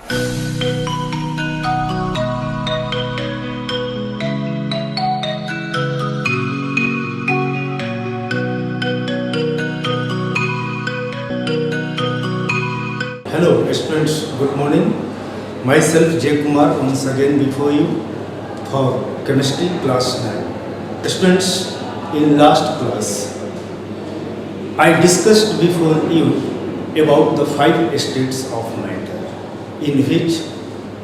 Hello students, good morning. Myself J. Kumar once again before you for chemistry class 9. Students, in last class I discussed before you about the 5 states of matter, in which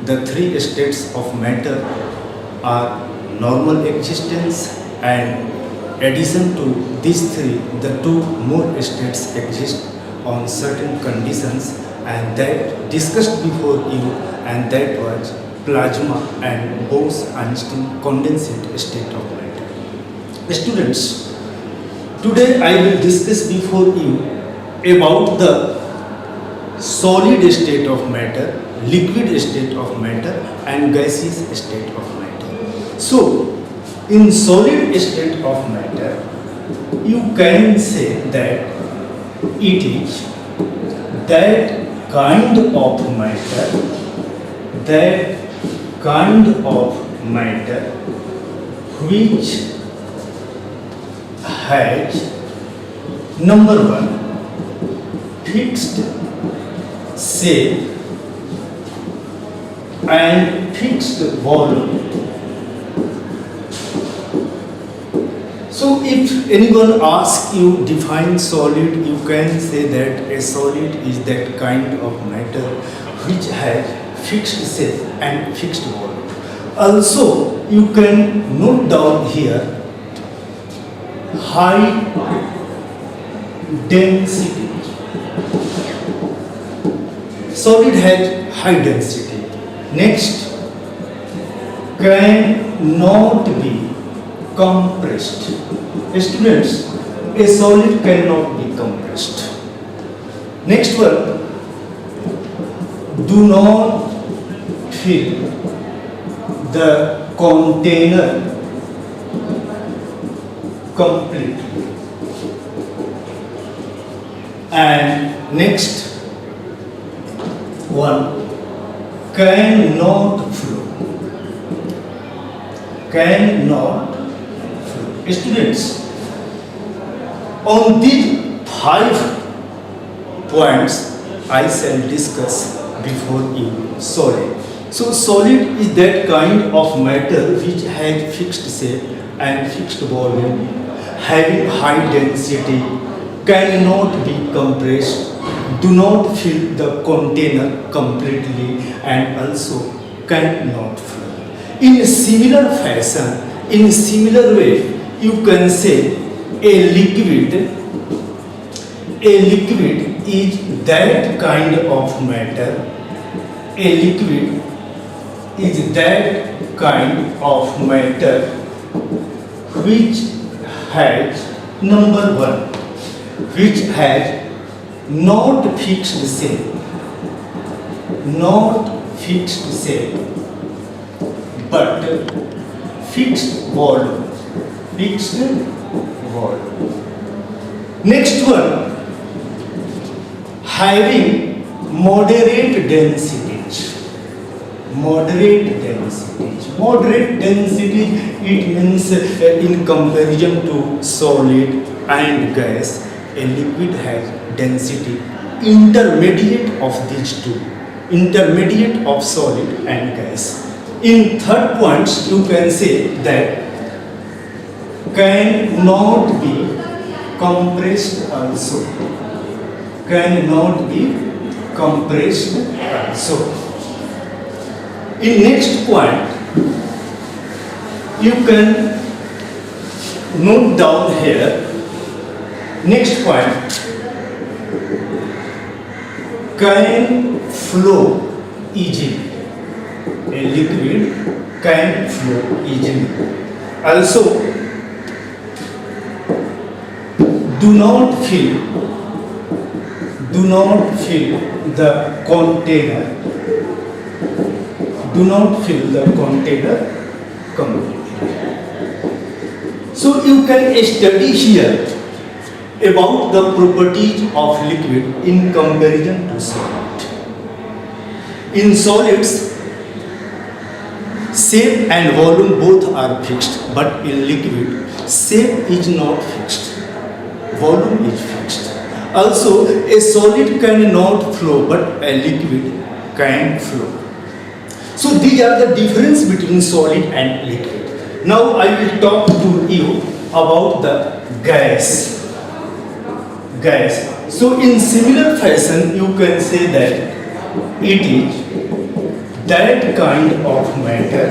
the 3 states of matter are normal existence, and addition to these 3 the 2 more states exist on certain conditions, and that discussed before you, and that was plasma and Bose-Einstein condensate state of matter. Students, today I will discuss before you about the solid state of matter, liquid state of matter, and gaseous state of matter. So, in solid state of matter, you can say that it is that kind of matter which has number 1 fixed shape and fixed volume. So if anyone asks you define solid, you can say that a solid is that kind of matter which has fixed shape and fixed volume. Also, you can note down here high density. Solid has high density. Next, cannot be compressed. Students, a solid cannot be compressed. Next one, do not fill the container completely. And next one, cannot flow. Cannot. Students, on these 5 points I shall discuss before you solid. So solid is that kind of matter which has fixed shape and fixed volume, having high density, cannot be compressed, do not fill the container completely, and also cannot flow. In a similar fashion, in a similar way, you can say a liquid is that kind of matter. A liquid is that kind of matter which has number 1, which has not fixed shape, but fixed volume. Next one, having moderate densities. Moderate density, it means in comparison to solid and gas, a liquid has density intermediate of these two, intermediate of solid and gas. In third points, you can say that cannot be compressed also. Cannot be compressed also. In next point, you can note down here. Next point, can flow easily. A liquid can flow easily. Also, do not fill the container. Do not fill the container completely. So you can study here about the properties of liquid in comparison to solid. In solids, shape and volume both are fixed, but in liquid, shape is not fixed, volume is fixed. Also, a solid cannot flow, but a liquid can flow. So these are the difference between solid and liquid. Now I will talk to you about the gas. Gas. So in similar fashion, you can say that it is that kind of matter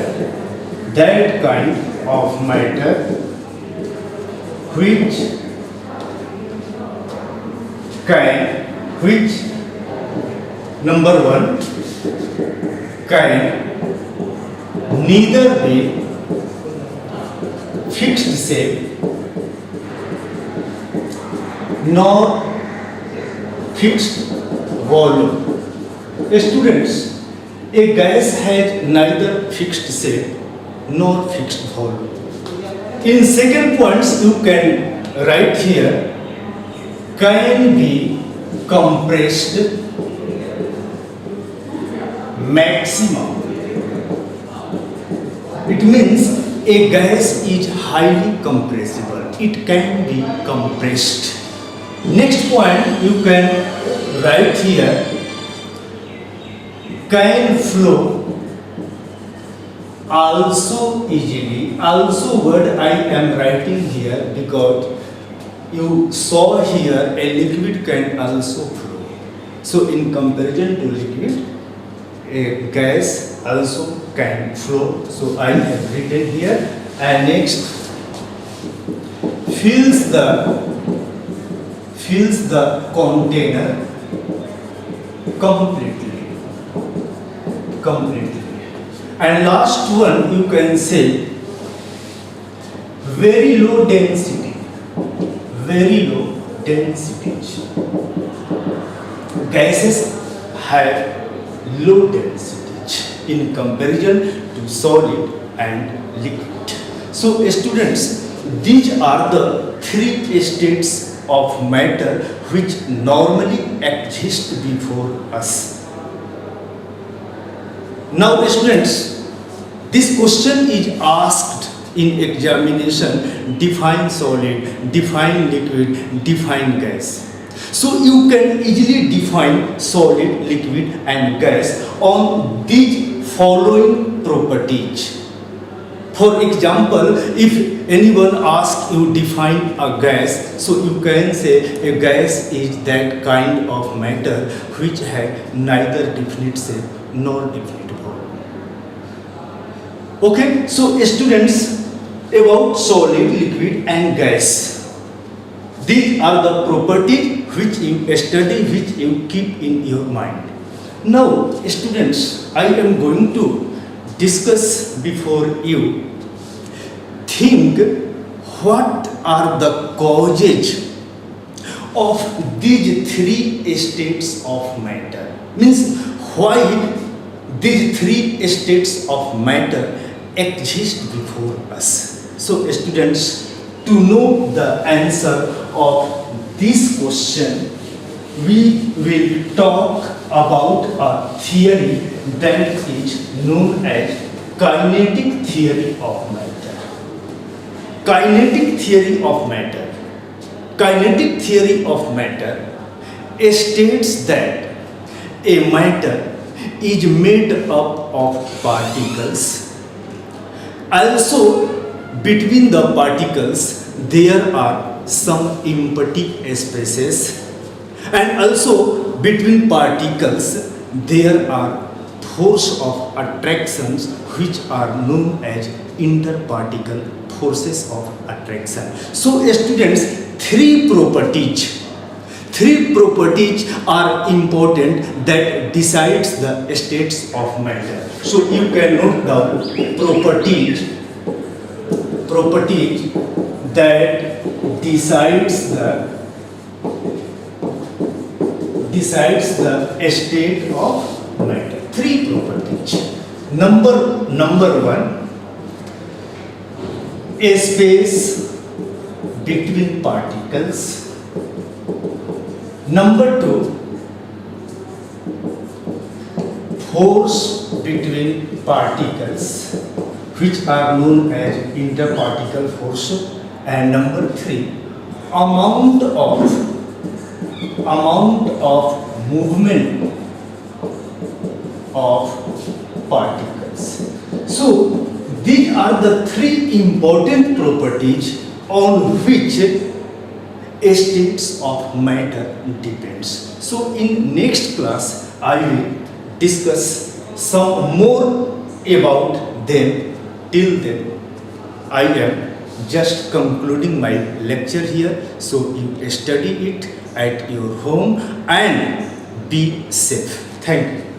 which number one can neither be fixed shape nor fixed volume. Students, a gas has neither fixed shape nor fixed volume. In second points, you can write here, can be compressed maximum. It means a gas is highly compressible. It can be compressed. Next point you can write here, can flow also easily. Also word I am writing here because you saw here a liquid can also flow. So in comparison to liquid, a gas also can flow. So I have written here. And next, fills the container completely. And last one you can say, very low density. Gases have low density in comparison to solid and liquid. So students, these are the three states of matter which normally exist before us. Now students, this question is asked in examination, define solid, define liquid, define gas. So you can easily define solid, liquid and gas on these following properties. For example, if anyone asks you define a gas, so you can say a gas is that kind of matter which has neither definite shape nor definite volume. Okay, so students, about solid, liquid and gas. These are the properties which you study, which you keep in your mind. Now, students, I am going to discuss before you. Think what are the causes of these three states of matter. Means why these three states of matter exist before us. So students, to know the answer of this question, we will talk about a theory that is known as kinetic theory of matter. Kinetic theory of matter. Kinetic theory of matter states that a matter is made up of particles. Also, between the particles, there are some empty spaces, and also between particles, there are force of attractions which are known as interparticle forces of attraction. So, students, three properties are important that decides the states of matter. So you can note down properties that decides the state of matter. Three properties. Number one, a space between particles. Number two, force between particles, which are known as interparticle force. And number 3, amount of movement of particles. So these are the 3 important properties on which states of matter depends. So in next class I will discuss some more about them. Till then I am just concluding my lecture here. So you study it at your home and be safe. Thank you.